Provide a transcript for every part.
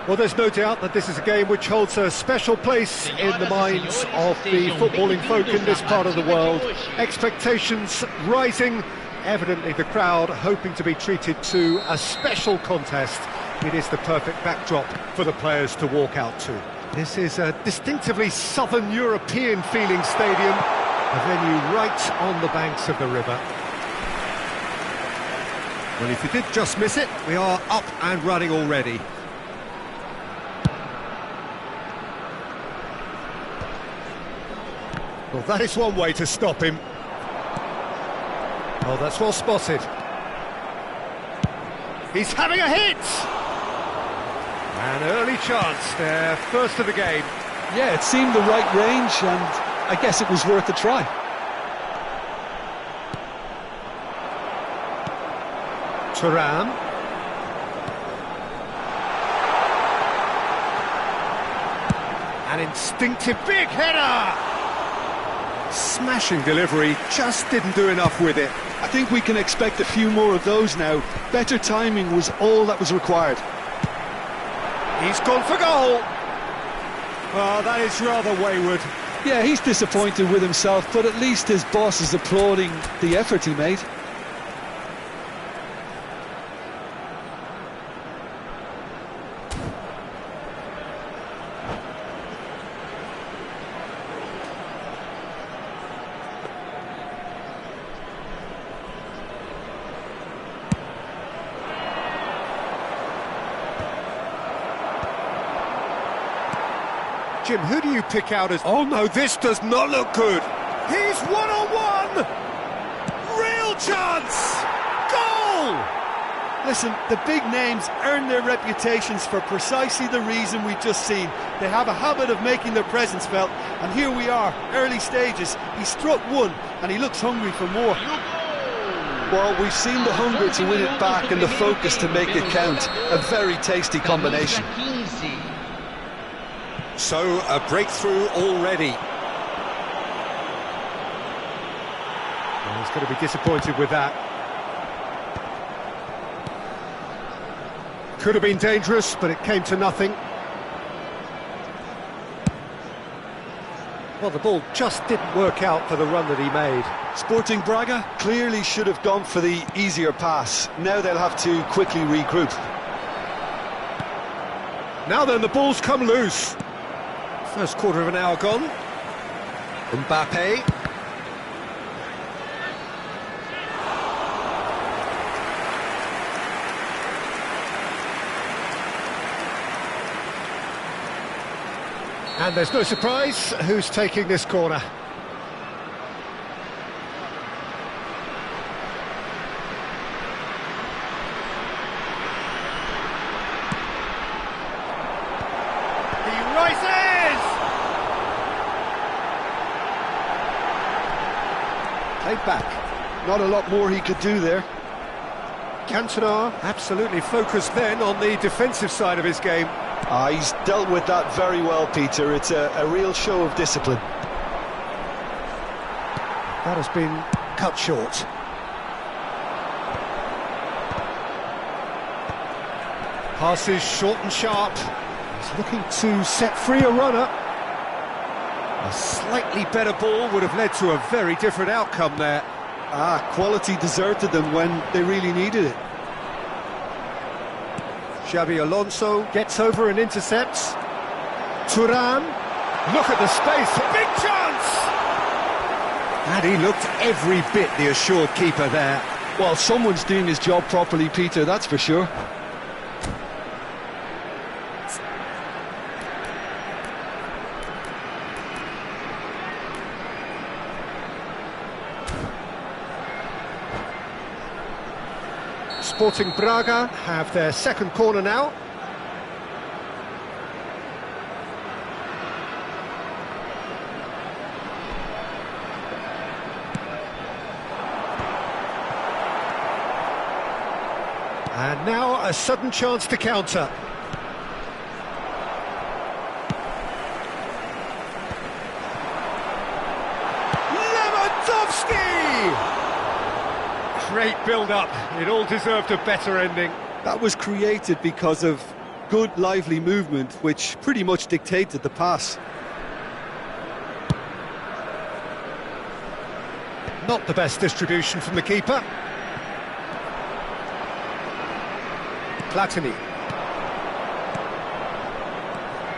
Well, there's no doubt that this is a game which holds a special place in the minds of the footballing folk in this part of the world. Expectations rising, evidently the crowd hoping to be treated to a special contest. It is the perfect backdrop for the players to walk out to. This is a distinctively southern European feeling stadium, a venue right on the banks of the river. Well, if you did just miss it, we are up and running already. Well, that is one way to stop him. Oh, that's well spotted. He's having a hit! An early chance, their first of the game. Yeah, it seemed the right range, and I guess it was worth a try. Thuram. An instinctive big header! Smashing delivery, just didn't do enough with it. I think we can expect a few more of those now. Better timing was all that was required. He's gone for goal. Oh, that is rather wayward. Yeah, he's disappointed with himself, but at least his boss is applauding the effort he made. Jim, who do you pick out as... Oh no, this does not look good. He's one-on-one! Real chance! Goal! Listen, the big names earn their reputations for precisely the reason we've just seen. They have a habit of making their presence felt, and here we are, early stages. He struck one, and he looks hungry for more. Well, we've seen the hunger to win it back and the focus to make it count. A very tasty combination. So, a breakthrough already. Well, he's going to be disappointed with that. Could have been dangerous, but it came to nothing. Well, the ball just didn't work out for the run that he made. Sporting Braga clearly should have gone for the easier pass. Now they'll have to quickly regroup. Now then, the ball's come loose. First quarter of an hour gone. Mbappe. And there's no surprise who's taking this corner. He rises! Played back. Not a lot more he could do there. Cantona absolutely focused then on the defensive side of his game. He's dealt with that very well, Peter. It's a real show of discipline. That has been cut short. Passes short and sharp. He's looking to set free a runner. A slightly better ball would have led to a very different outcome there. Quality deserted them when they really needed it. Xabi Alonso gets over and intercepts. Thuram, look at the space, big chance! And he looked every bit the assured keeper there. Well, someone's doing his job properly, Peter, that's for sure. Sporting Braga have their second corner now. And now a sudden chance to counter. Great build-up, it all deserved a better ending. That was created because of good, lively movement, which pretty much dictated the pass. Not the best distribution from the keeper. Platini.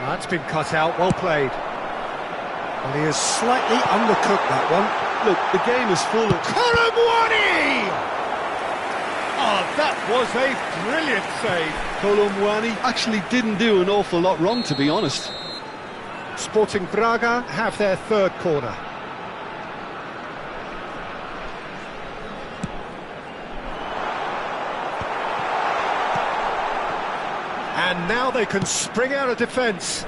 That's been cut out, well played. Well, he has slightly undercooked that one. Look, the game is full of... Colomwani! Oh, that was a brilliant save. Colomwani actually didn't do an awful lot wrong, to be honest. Sporting Braga have their third corner. And now they can spring out of defence.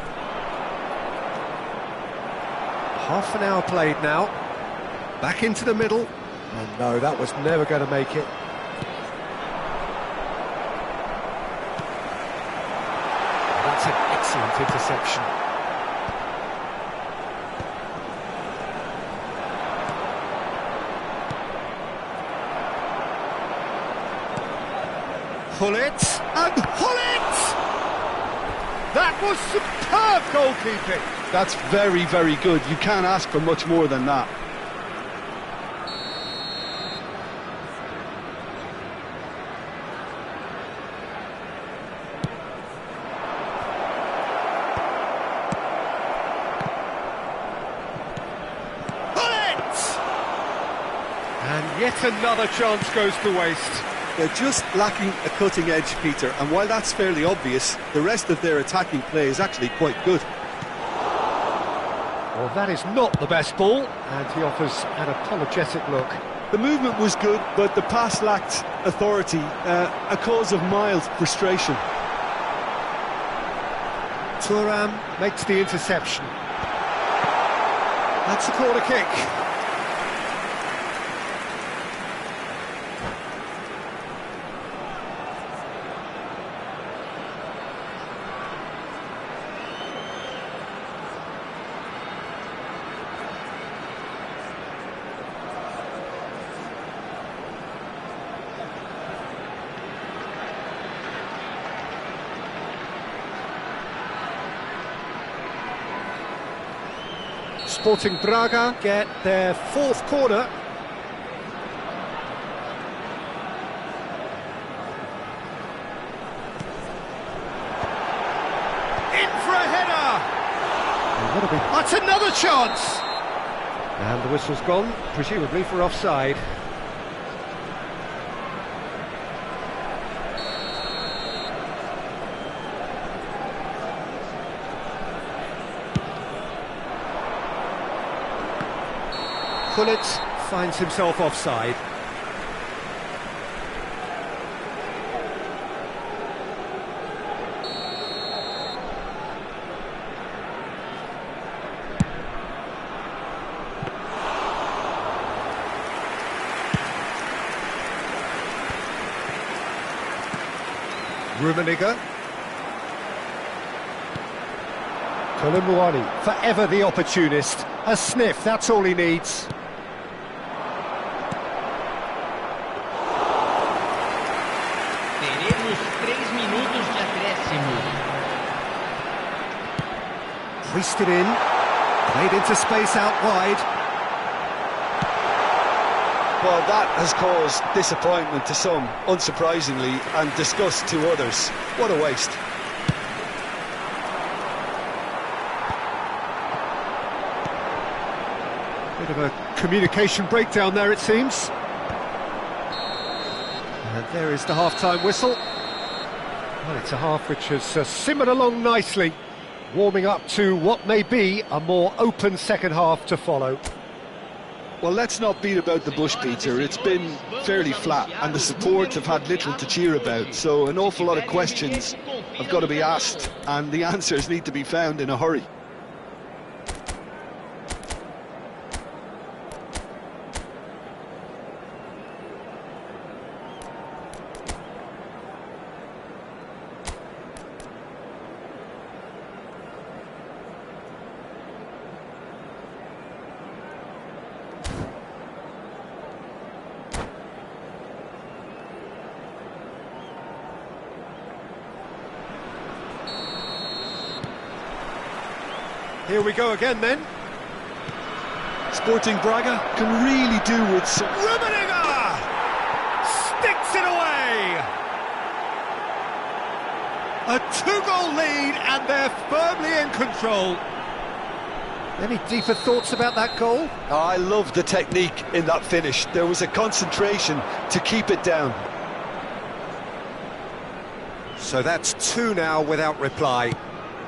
Half an hour played now. Back into the middle. And no, that was never going to make it. That's an excellent interception. Hullet, and Hullet! That was superb goalkeeping. That's very, very good. You can't ask for much more than that. Hullet! And yet another chance goes to waste. They're just lacking a cutting edge, Peter, and while that's fairly obvious, the rest of their attacking play is actually quite good. Well, that is not the best ball, and he offers an apologetic look. The movement was good, but the pass lacked authority, a cause of mild frustration. Thuram makes the interception. That's a corner kick. Sporting Braga get their fourth corner. In for a header! That's another chance! And the whistle's gone, presumably for offside. Hullet finds himself offside. Rummenigge. Kolomuani, forever the opportunist. A sniff, that's all he needs. Hoisted in, played into space out wide. Well, that has caused disappointment to some, unsurprisingly, and disgust to others. What a waste. Bit of a communication breakdown there, it seems. And there is the half-time whistle. Well, it's a half which has simmered along nicely, warming up to what may be a more open second half to follow. Well, let's not beat about the bush, Peter. It's been fairly flat, and the support have had little to cheer about, so an awful lot of questions have got to be asked, and the answers need to be found in a hurry. Here we go again then. Sporting Braga can really do with some... Rummenigge sticks it away! A two-goal lead and they're firmly in control. Any deeper thoughts about that goal? Oh, I love the technique in that finish. There was a concentration to keep it down. So that's two now without reply.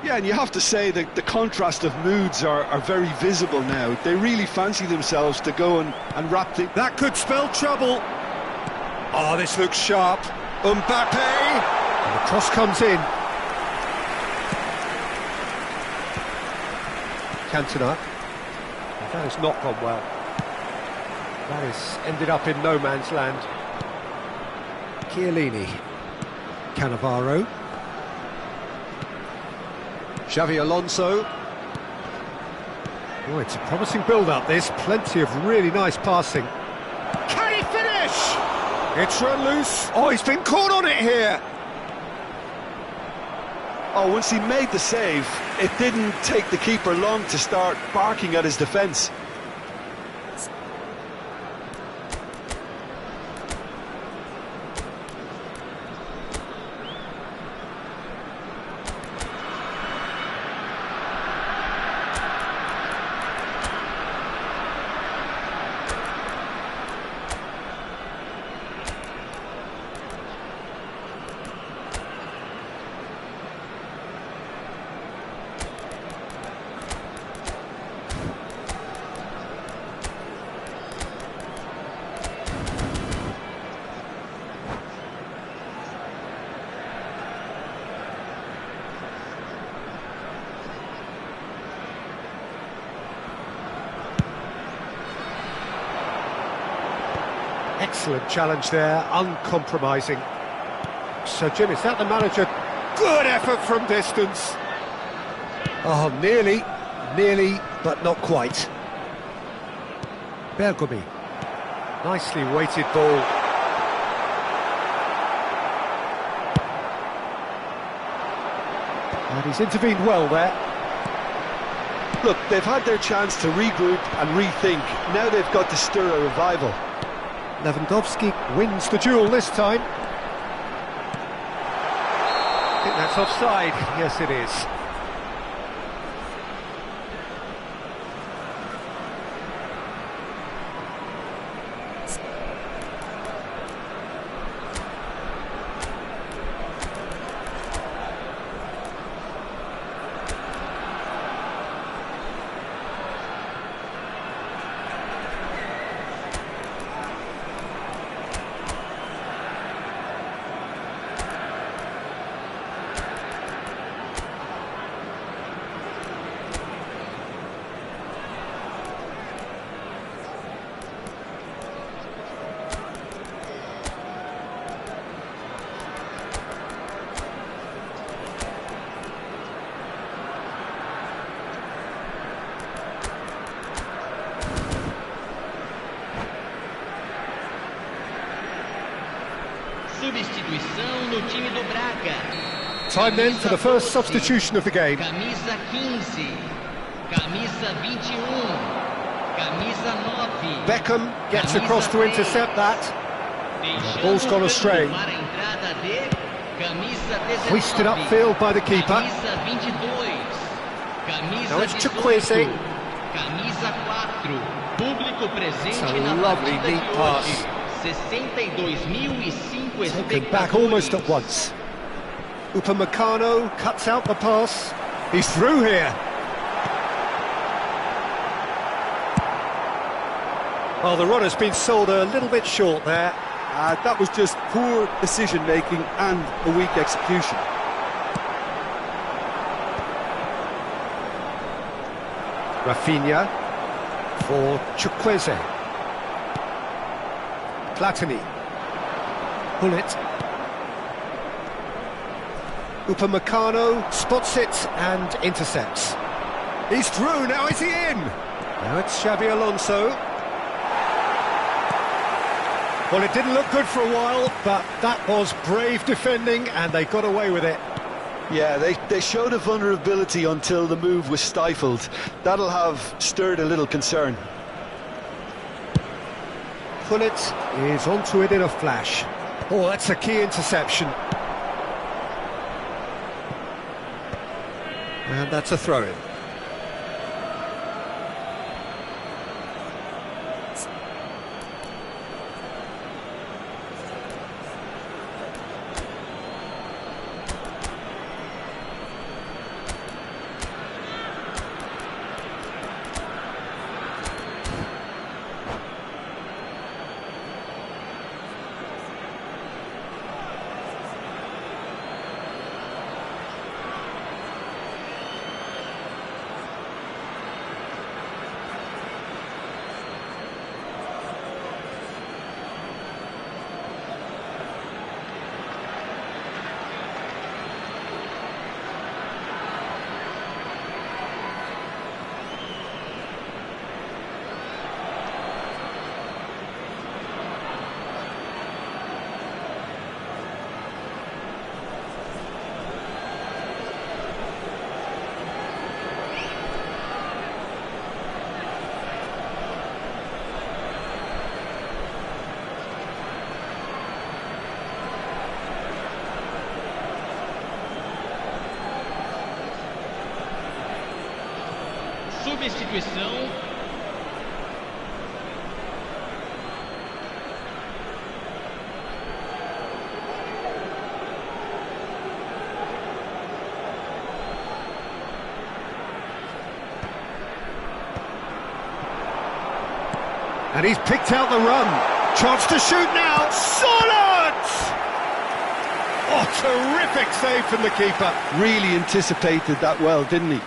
Yeah, and you have to say that the contrast of moods are very visible now. They really fancy themselves to go and wrap the... That could spell trouble. Oh, this looks sharp. Mbappe! And the cross comes in. Cantona. That has not gone well. That has ended up in no man's land. Chiellini. Cannavaro. Xavi Alonso. Oh, it's a promising build-up, this. Plenty of really nice passing. Can he finish? It's run loose. Oh, he's been caught on it here. Oh, once he made the save, it didn't take the keeper long to start barking at his defence. Excellent challenge there, uncompromising. So, Jim, is that the manager? Good effort from distance. Oh, nearly, but not quite. Bergomi. Nicely weighted ball. And he's intervened well there. Look, they've had their chance to regroup and rethink. Now they've got to stir a revival. Lewandowski wins the duel this time. I think that's offside. Yes, it is. Substituição no time do Braga. Time then for the first substitution of the game. Camisa 15, camisa 21, camisa 9. Beckham gets across to intercept that. The ball's gone astray. Hoisted upfield by the keeper. Now it's Chukwueze. It's a lovely neat pass. Taken back almost at once. Upamecano cuts out the pass. He's through here. Well, the run has been sold a little bit short there. That was just poor decision-making and a weak execution. Rafinha for Chukwueze. Platini. Bullet. Upamecano spots it and intercepts. He's through, now is he in? Now it's Xabi Alonso. Well, it didn't look good for a while, but that was brave defending and they got away with it. Yeah, they showed a vulnerability until the move was stifled. That'll have stirred a little concern. Bullet is onto it in a flash. Oh, that's a key interception. And that's a throw-in. substituição. And he's picked out the run. Chance to shoot now. Solid! Oh, terrific save from the keeper. Really anticipated that well, didn't he?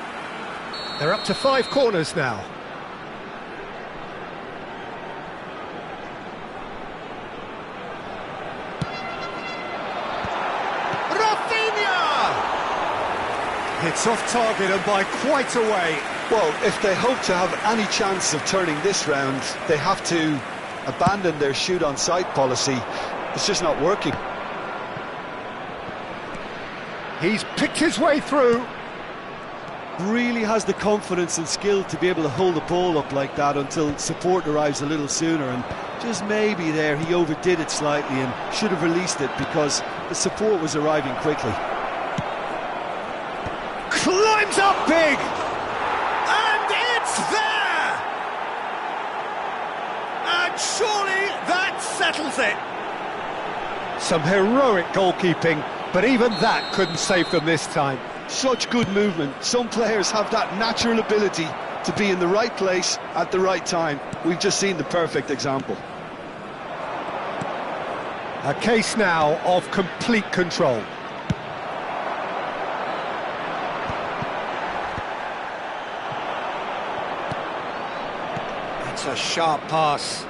They're up to 5 corners now. Rafinha! It's off target and by quite a way. Well, if they hope to have any chance of turning this round, they have to abandon their shoot-on-sight policy. It's just not working. He's picked his way through. Really has the confidence and skill to be able to hold the ball up like that until support arrives a little sooner, and just maybe there he overdid it slightly and should have released it because the support was arriving quickly. Climbs up big! And it's there! And surely that settles it! Some heroic goalkeeping, but even that couldn't save them this time. Such good movement. Some players have that natural ability to be in the right place at the right time. We've just seen the perfect example. A case now of complete control. It's a sharp pass.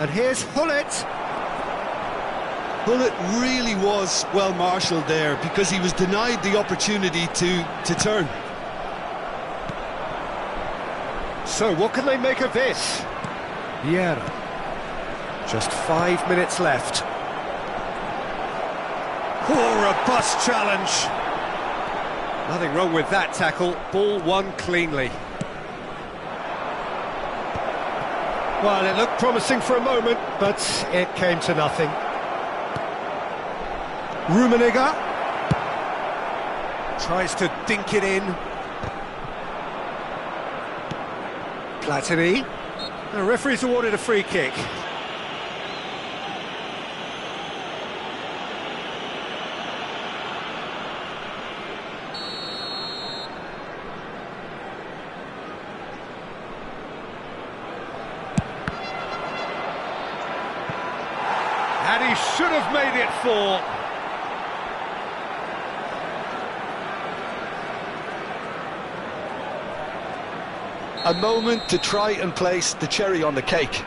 And here's Hullet. Hullet really was well marshalled there because he was denied the opportunity to turn. So what can they make of this? Vieira. Just 5 minutes left. Oh, robust challenge. Nothing wrong with that tackle. Ball won cleanly. Well, it looked promising for a moment, but it came to nothing. Rummenigge tries to dink it in. Platini. The referee's awarded a free kick. And he should have made it 4. A moment to try and place the cherry on the cake.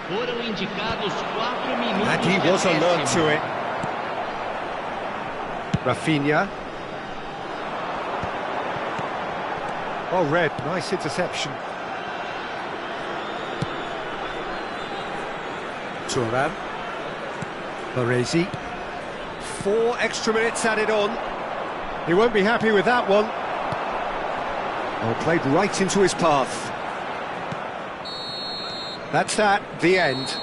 Foram indicados 4 minutos. And he was alert to it. Rafinha. Well read, nice interception. Turan. Baresi. 4 extra minutes added on. He won't be happy with that one. Well, played right into his path. That's that, the end.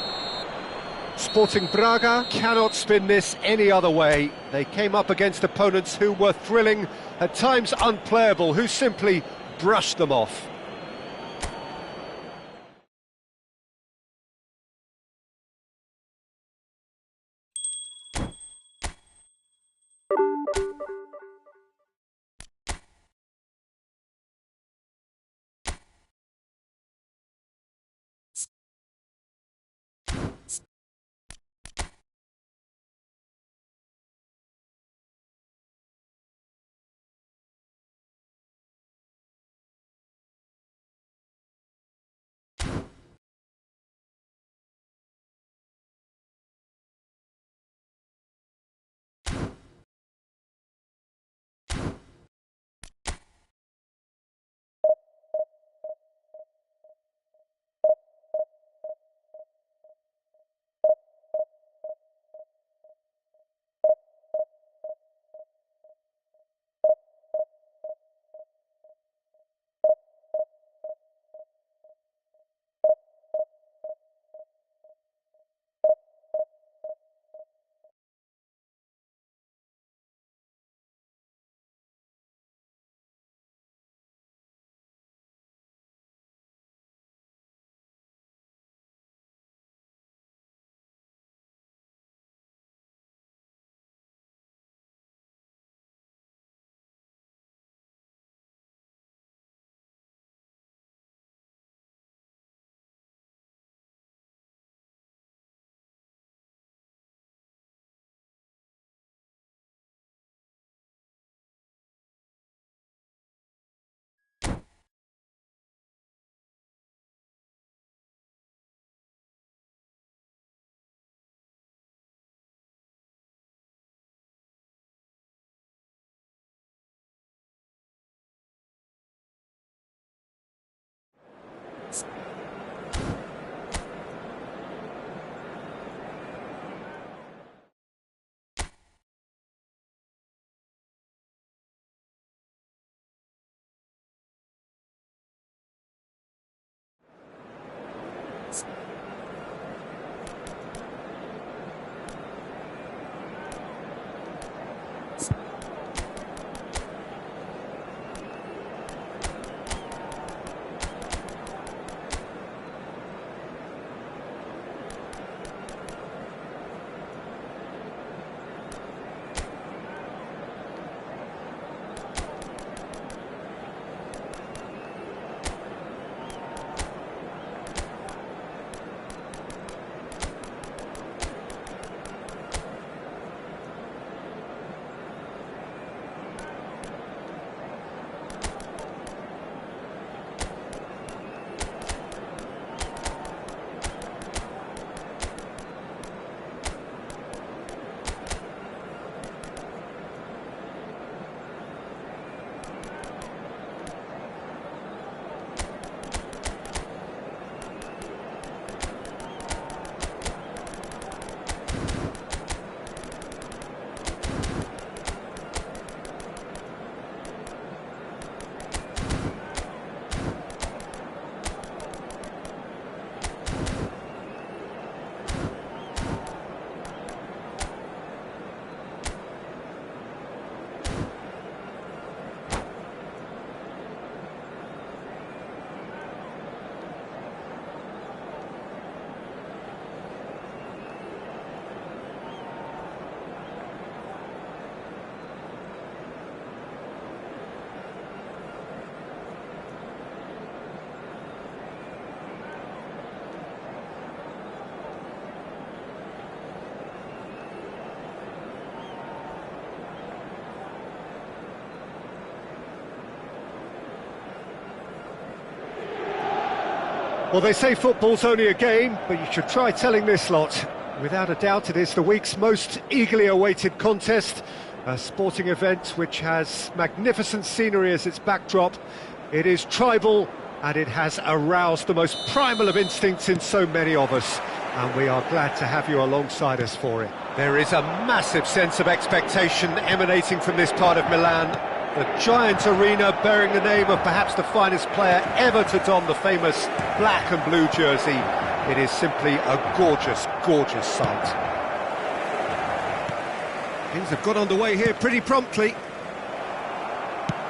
Sporting Braga cannot spin this any other way. They came up against opponents who were thrilling, at times unplayable, who simply brushed them off. Well, they say football's only a game, but you should try telling this lot. Without a doubt, it is the week's most eagerly awaited contest, a sporting event which has magnificent scenery as its backdrop. It is tribal, and it has aroused the most primal of instincts in so many of us, and we are glad to have you alongside us for it. There is a massive sense of expectation emanating from this part of Milan. The giant arena bearing the name of perhaps the finest player ever to don the famous black and blue jersey. It is simply a gorgeous, gorgeous sight. Things have got underway here pretty promptly.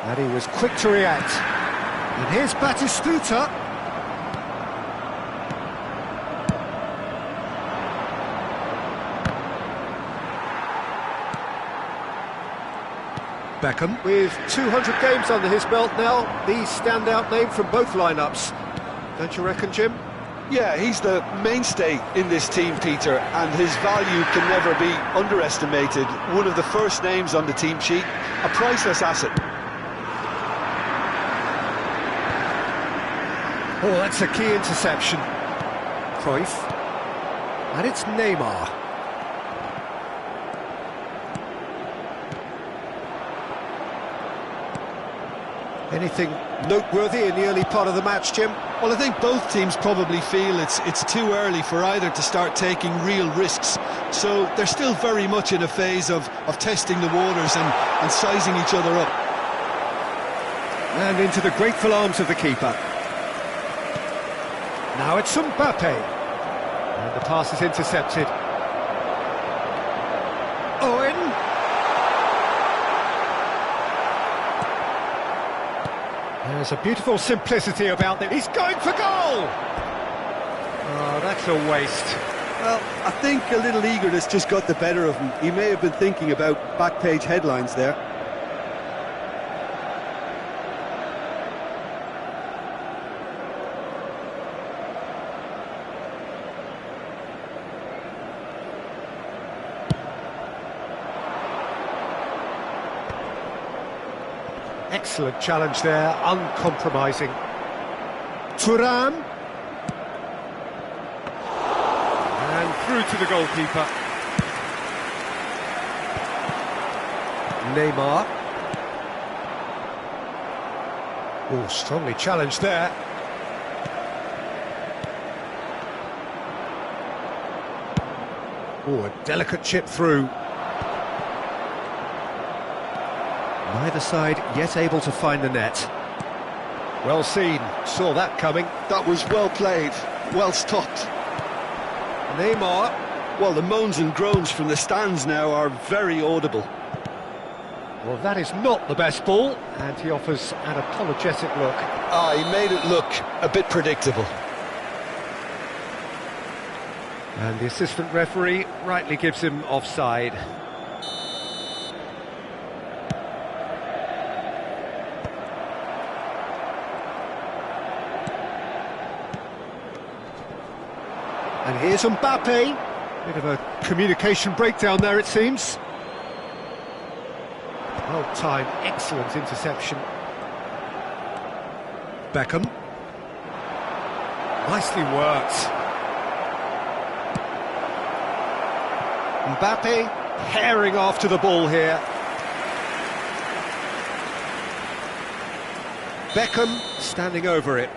And he was quick to react. And here's Batistuta. Beckham, with 200 games under his belt now, the standout name from both lineups. Don't you reckon, Jim? Yeah, he's the mainstay in this team, Peter, and his value can never be underestimated. One of the first names on the team sheet, a priceless asset. Oh, that's a key interception. Cruyff. And it's Neymar. Anything noteworthy in the early part of the match, Jim? Well, I think both teams probably feel it's too early for either to start taking real risks. So they're still very much in a phase of testing the waters and sizing each other up. And into the grateful arms of the keeper. Now it's Mbappe. And the pass is intercepted. Owen. There's a beautiful simplicity about it. He's going for goal! Oh, that's a waste. Well, I think a little eagerness just got the better of him. He may have been thinking about back-page headlines there. Excellent challenge there, uncompromising. Thuram. And through to the goalkeeper. Neymar. Oh, strongly challenged there. Oh, a delicate chip through. Neither side yet able to find the net. Well seen, saw that coming. That was well played, well stopped. Neymar. Well, the moans and groans from the stands now are very audible. Well, that is not the best ball, and he offers an apologetic look. He made it look a bit predictable. And the assistant referee rightly gives him offside. And here's Mbappe. Bit of a communication breakdown there, it seems. Well timed, excellent interception. Beckham. Nicely worked. Mbappe herring after the ball here. Beckham standing over it.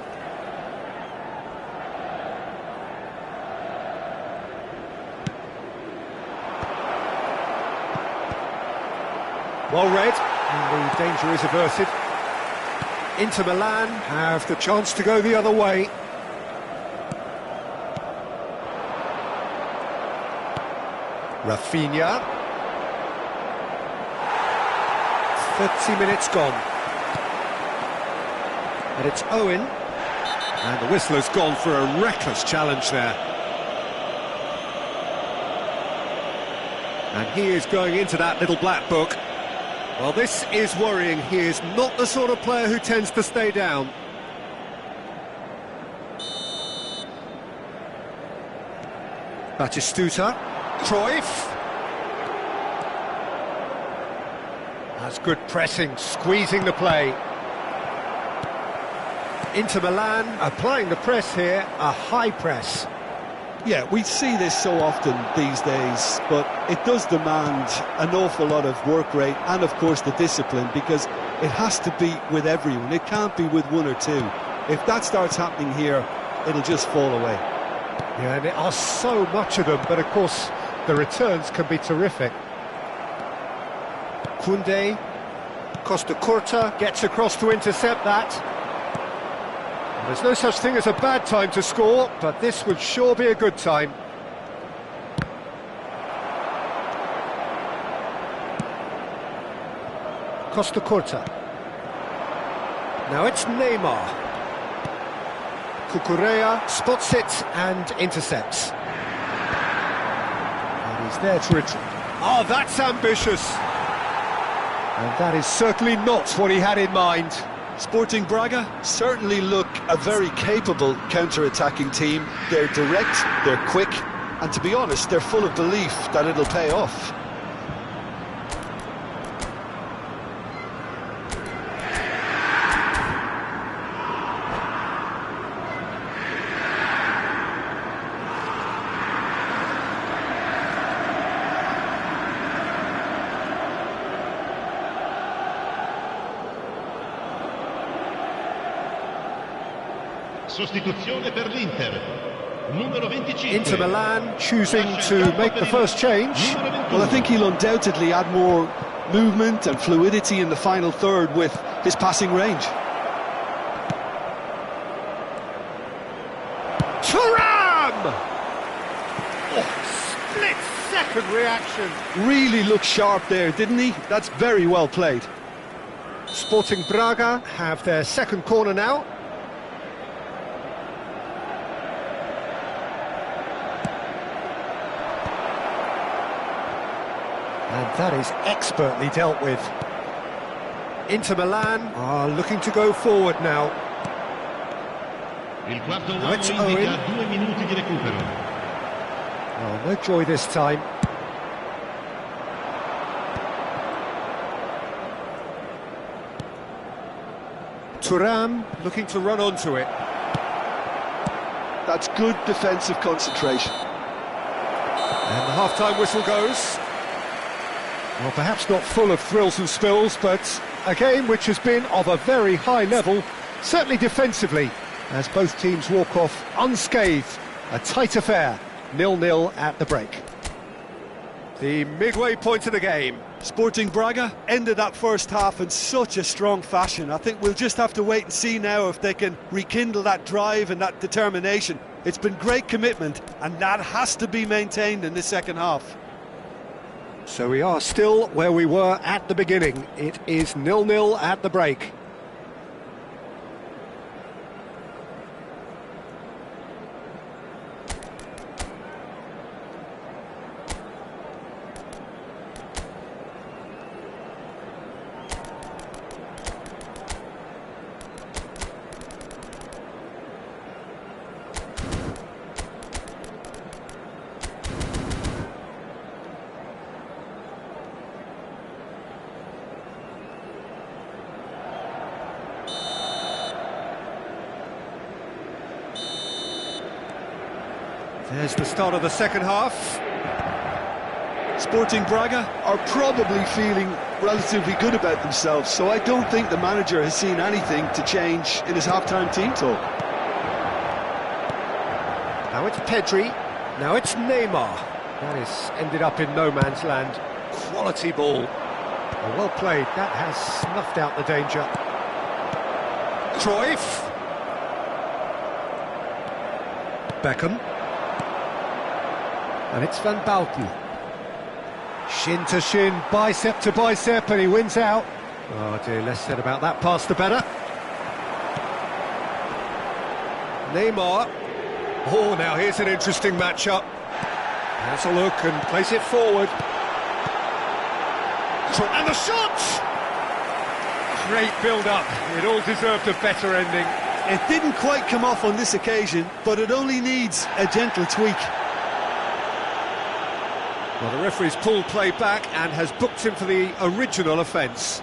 Well read, and the danger is averted. Inter Milan have the chance to go the other way. Rafinha. 30 minutes gone. And it's Owen. And the whistle has gone for a reckless challenge there. And he is going into that little black book. Well, this is worrying. He is not the sort of player who tends to stay down. Batistuta. Cruyff. That's good pressing, squeezing the play. Inter Milan applying the press here, a high press. Yeah, we see this so often these days, but it does demand an awful lot of work rate and, of course, the discipline, because it has to be with everyone. It can't be with one or two. If that starts happening here, it'll just fall away. Yeah, and there are so much of them, but of course the returns can be terrific. Koundé, Costa Curta gets across to intercept that. There's no such thing as a bad time to score, but this would sure be a good time. Costa Curta. Now it's Neymar. Cucurella spots it and intercepts. And he's there to retrieve. Oh, that's ambitious! And that is certainly not what he had in mind. Sporting Braga certainly look a very capable counter-attacking team. They're direct, they're quick, and to be honest, they're full of belief that it'll pay off. Sostituzione per l'Inter. Numero 25. Inter Milan choosing to make the first change. Well, I think he'll undoubtedly add more movement and fluidity in the final third with his passing range. Thuram! Oh, split-second reaction. Really looked sharp there, didn't he? That's very well played. Sporting Braga have their second corner now. And that is expertly dealt with. Inter Milan are looking to go forward now. Il quarto Now it's uomo indica Owen. 2 minuti di recupero. Oh, no joy this time. Thuram looking to run onto it. That's good defensive concentration. And the half-time whistle goes. Well, perhaps not full of thrills and spills, but a game which has been of a very high level, certainly defensively, as both teams walk off unscathed. A tight affair, 0-0 at the break. The midway point of the game. Sporting Braga ended that first half in such a strong fashion. I think we'll just have to wait and see now if they can rekindle that drive and that determination. It's been great commitment, and that has to be maintained in the second half. So we are still where we were at the beginning. It is 0-0 at the break. There's the start of the second half. Sporting Braga are probably feeling relatively good about themselves, so I don't think the manager has seen anything to change in his half-time team talk. Now it's Pedri, now it's Neymar. That has ended up in no man's land. Quality ball. Oh, well played, that has snuffed out the danger. Cruyff. Beckham. And it's Van Bauten. Shin to shin, bicep to bicep, and he wins out. Oh dear, less said about that pass the better. Neymar. Oh, now here's an interesting matchup. Has a look and plays it forward. And the shot! Great build-up. It all deserved a better ending. It didn't quite come off on this occasion, but it only needs a gentle tweak. Well, the referee's pulled play back and has booked him for the original offence.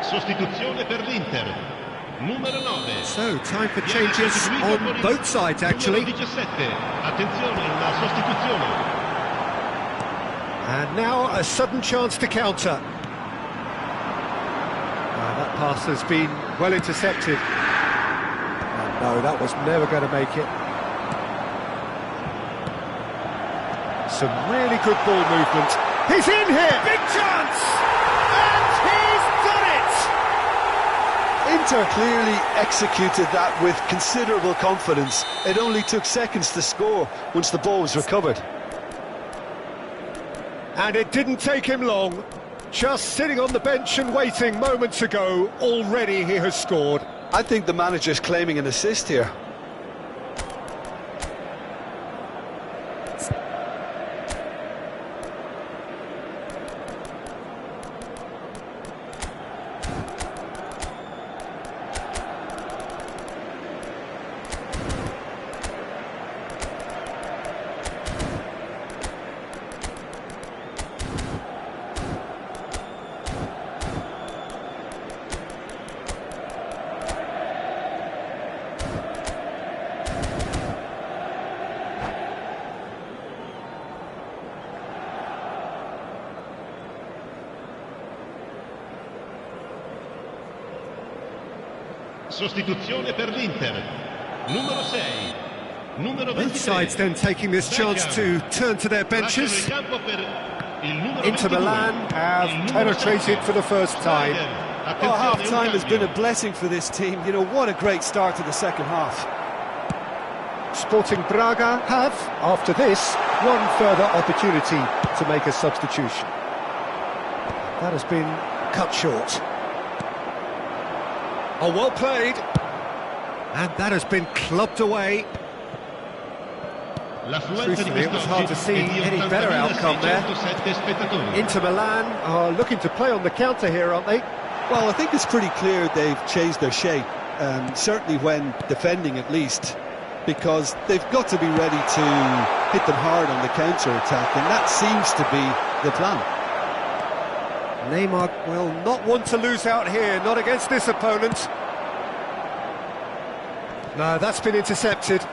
Sostituzione per l'Inter. Numero 9. So, time for changes on both sides, actually. Numero 17. Attenzione, una sostituzione. And now a sudden chance to counter. That pass has been well intercepted. And no, that was never going to make it. Some really good ball movement. He's in here! Big chance! And he's done it! Inter clearly executed that with considerable confidence. It only took seconds to score once the ball was recovered. And it didn't take him long. Just sitting on the bench and waiting moments ago, already he has scored. I think the manager's claiming an assist here. Sostituzione per l'Inter. Numero 6. Numero 23. Both sides then taking this chance to turn to their benches. Inter Milan have penetrated for the first time. Oh, half-time has been a blessing for this team. You know, what a great start to the second half. Sporting Braga have, after this, one further opportunity to make a substitution. That has been cut short. Oh, well played. And that has been clubbed away. Truthfully, it was hard to see any better outcome there. Inter Milan are looking to play on the counter here, aren't they? Well, I think it's pretty clear they've changed their shape, certainly when defending at least, because they've got to be ready to hit them hard on the counter-attack, and that seems to be the plan. Neymar will not want to lose out here, not against this opponent. No, that's been intercepted.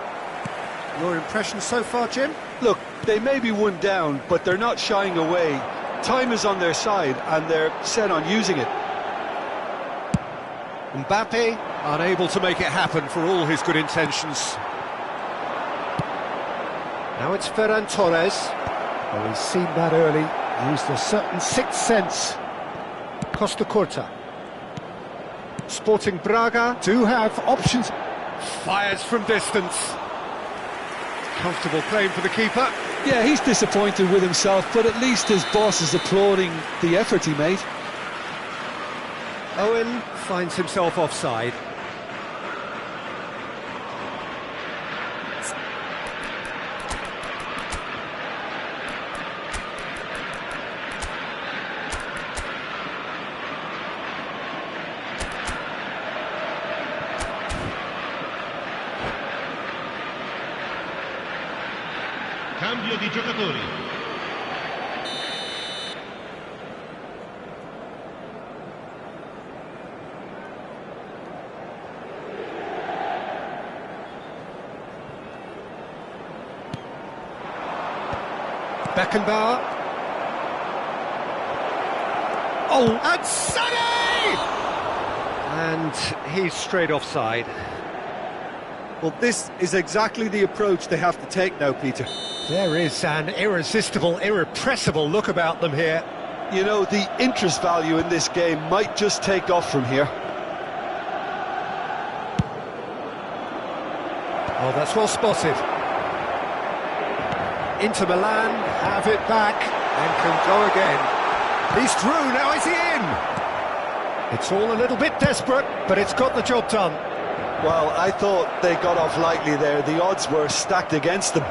Your impression so far, Jim? Look, they may be one down, but they're not shying away. Time is on their side, and they're set on using it. Mbappe, unable to make it happen for all his good intentions. Now it's Ferran Torres. Well, he's seen that early. Used a certain sixth sense. Costa Curta. Sporting Braga do have options. Fires from distance. Comfortable playing for the keeper. Yeah, he's disappointed with himself, but at least his boss is applauding the effort he made. Owen finds himself offside. Cambio di giocatori. Beckenbauer. Oh, and Sonny! And he's straight offside. Well, this is exactly the approach they have to take now, Peter. There is an irresistible, irrepressible look about them here. You know, the interest value in this game might just take off from here. Oh, that's well spotted. Inter Milan have it back and can go again. He's through, now is he in? It's all a little bit desperate, but it's got the job done. Well, I thought they got off lightly there. The odds were stacked against them.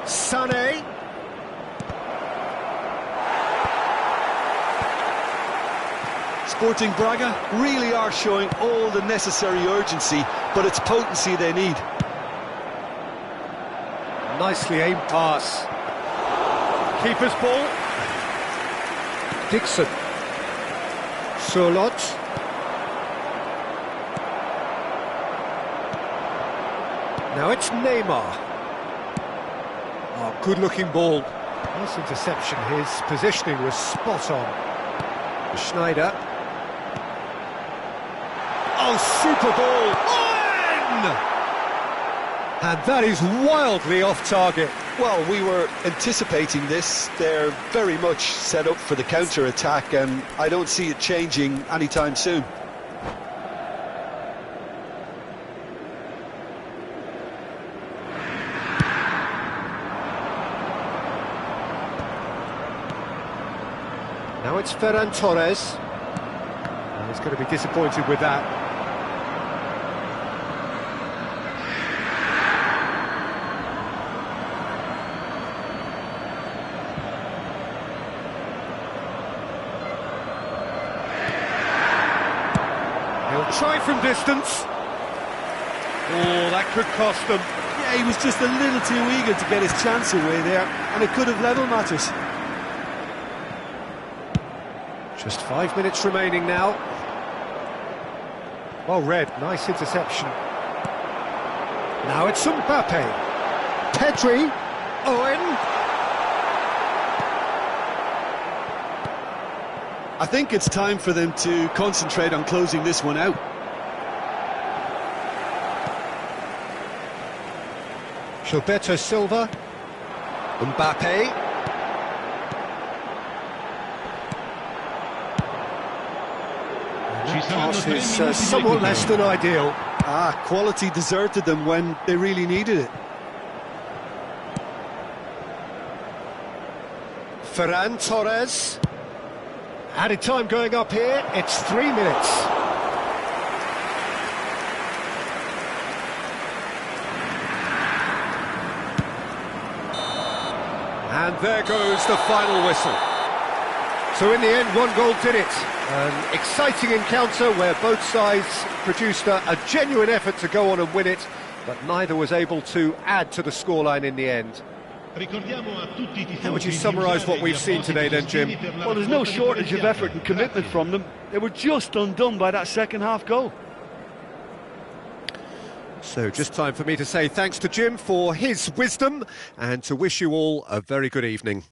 Sané. Sporting Braga really are showing all the necessary urgency, but it's potency they need. Nicely aimed pass. Keeper's ball. Dixon. Surlot. Now it's Neymar. Oh, good-looking ball. Nice interception. His positioning was spot on. Schneider. Oh, super ball. In! And that is wildly off target. Well, we were anticipating this. They're very much set up for the counter-attack, and I don't see it changing anytime soon. Now it's Ferran Torres. And he's going to be disappointed with that. He'll try from distance. Oh, that could cost them. Yeah, he was just a little too eager to get his chance away there, and it could have level matters. Just 5 minutes remaining now. Well read, nice interception. Now it's Mbappe. Pedri. Owen. I think it's time for them to concentrate on closing this one out. Gilberto Silva. Mbappe. Pass is somewhat less than ideal. Quality deserted them when they really needed it. Ferran Torres. Added time going up here, it's 3 minutes. And there goes the final whistle. So in the end, one goal did it. An exciting encounter where both sides produced a genuine effort to go on and win it, but neither was able to add to the scoreline in the end. How would you summarise what we've seen today then, Jim? Well, there's no shortage of effort and commitment from them. They were just undone by that second half goal. So just time for me to say thanks to Jim for his wisdom and to wish you all a very good evening.